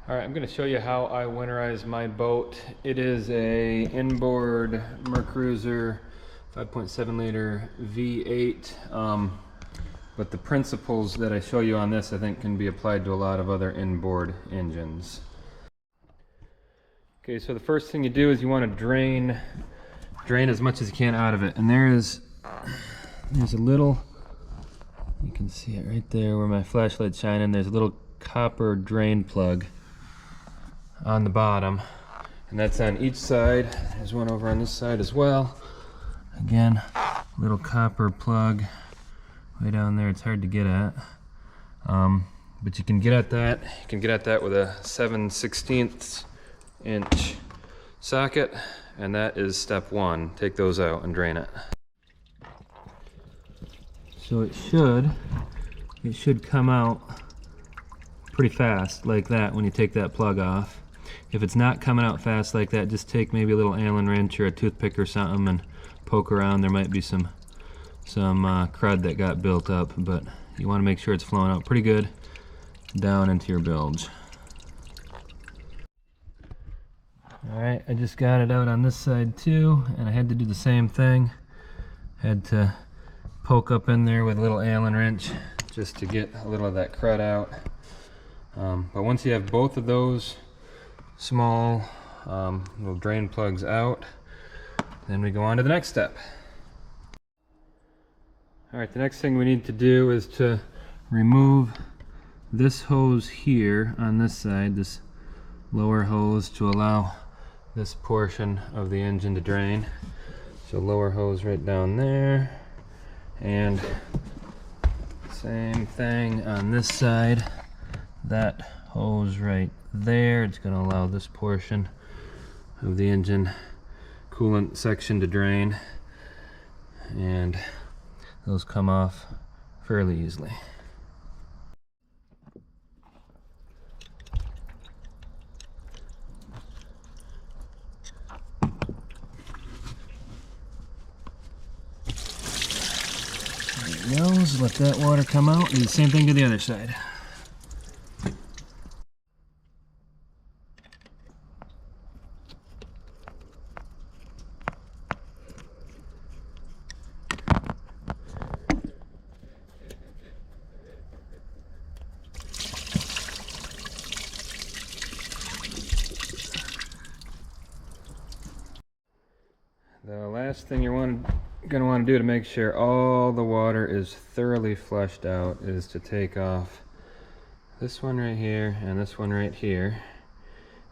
Alright, I'm going to show you how I winterize my boat. It is a inboard Mercruiser 5.7 liter V8, but the principles that I show you on this I think can be applied to a lot of other inboard engines. Okay, so the first thing you do is you want to drain as much as you can out of it, and there's a little, you can see it right there where my flashlight's shining, there's a little copper drain plug on the bottom, and that's on each side. There's one over on this side as well. Again, little copper plug way down there. It's hard to get at, but you can get at that. You can get at that with a 7/16 inch socket, and that is step one. Take those out and drain it. So it should come out pretty fast like that when you take that plug off. If it's not coming out fast like that, just take maybe a little Allen wrench or a toothpick or something and poke around. There might be some crud that got built up, but you want to make sure it's flowing out pretty good down into your bilge. Alright, I just got it out on this side too, and I had to do the same thing. Had to poke up in there with a little Allen wrench just to get a little of that crud out. But once you have both of those small little drain plugs out, then we go on to the next step. Alright, the next thing we need to do is to remove this hose here on this side, this lower hose, to allow this portion of the engine to drain. So lower hose right down there, and same thing on this side, that hose right there. It's going to allow this portion of the engine coolant section to drain, and those come off fairly easily. There it goes. Let that water come out. Do the same thing to the other side. The last thing you're going to want to do to make sure all the water is thoroughly flushed out is to take off this one right here and this one right here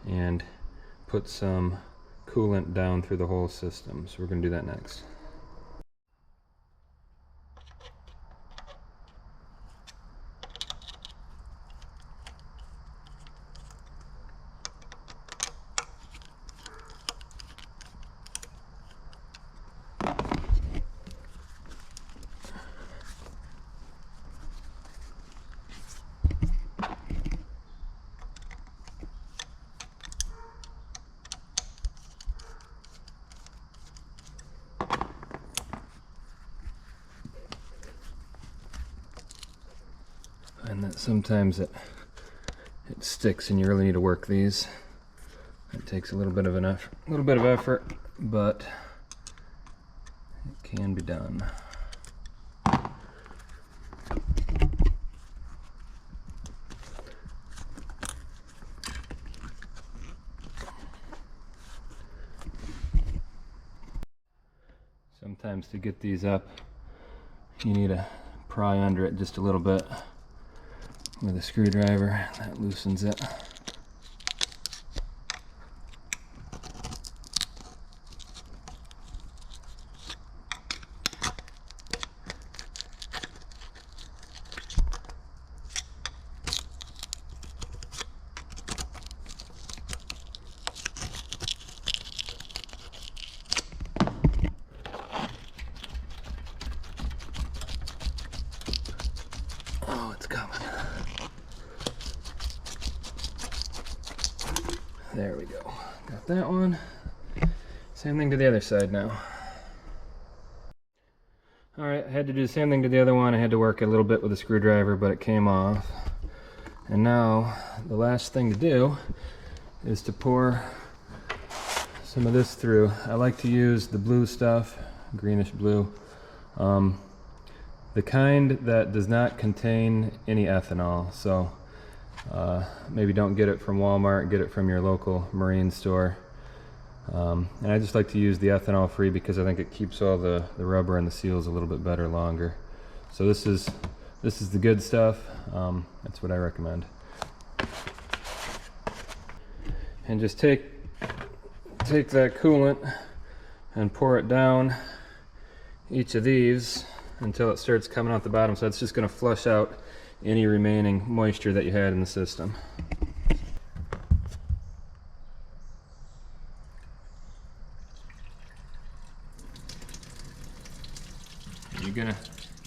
and put some coolant down through the whole system. So we're going to do that next. And that sometimes it sticks, and you really need to work these. It takes a little bit of effort, but it can be done. Sometimes to get these up, you need to pry under it just a little bit with a screwdriver. That loosens it. Oh, it's coming. There we go. Got that one. Same thing to the other side now. Alright, I had to do the same thing to the other one. I had to work a little bit with a screwdriver, but it came off. And now the last thing to do is to pour some of this through. I like to use the blue stuff, greenish blue. The kind that does not contain any ethanol. So maybe don't get it from Walmart, get it from your local marine store. And I just like to use the ethanol free because I think it keeps all the rubber and the seals a little bit better longer. So this is the good stuff. That's what I recommend. And just take that coolant and pour it down each of these until it starts coming out the bottom. So it's just going to flush out any remaining moisture that you had in the system.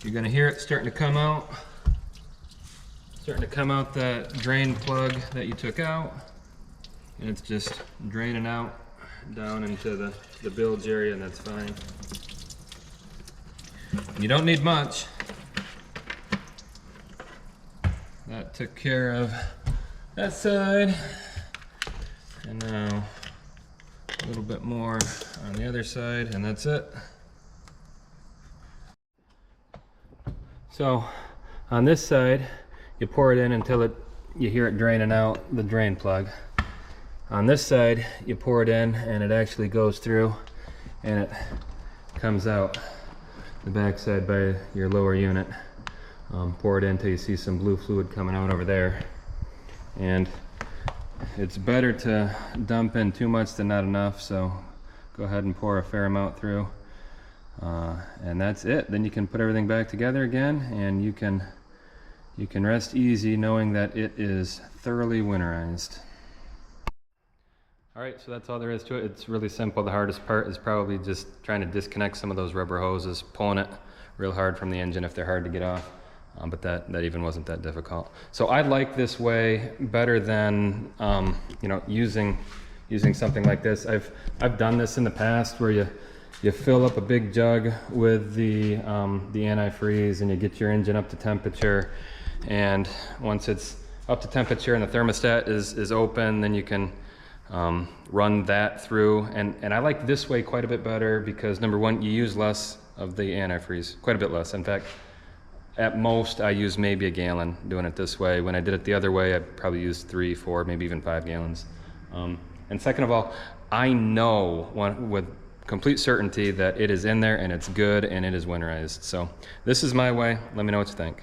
You're gonna hear it starting to come out. Starting to come out that drain plug that you took out. And it's just draining out down into the bilge area, and that's fine. You don't need much. That took care of that side. And now a little bit more on the other side, and that's it. So on this side, you pour it in until you hear it draining out the drain plug. On this side, you pour it in and it actually goes through and it comes out the back side by your lower unit. Pour it in until you see some blue fluid coming out over there. And it's better to dump in too much than not enough, so go ahead and pour a fair amount through. And that's it. Then you can put everything back together again, and you can rest easy knowing that it is thoroughly winterized. All right, so that's all there is to it. It's really simple. The hardest part is probably just trying to disconnect some of those rubber hoses, pulling it real hard from the engine if they're hard to get off. But that even wasn't that difficult. So I like this way better than using something like this. I've done this in the past where you fill up a big jug with the antifreeze and you get your engine up to temperature, and once it's up to temperature and the thermostat is open, then you can run that through. And I like this way quite a bit better because, number one, you use less of the antifreeze, quite a bit less. In fact, at most I use maybe a gallon doing it this way. When I did it the other way, I probably used 3, 4, maybe even 5 gallons. And second of all, I know with complete certainty that it is in there and it's good and it is winterized. So this is my way. Let me know what you think.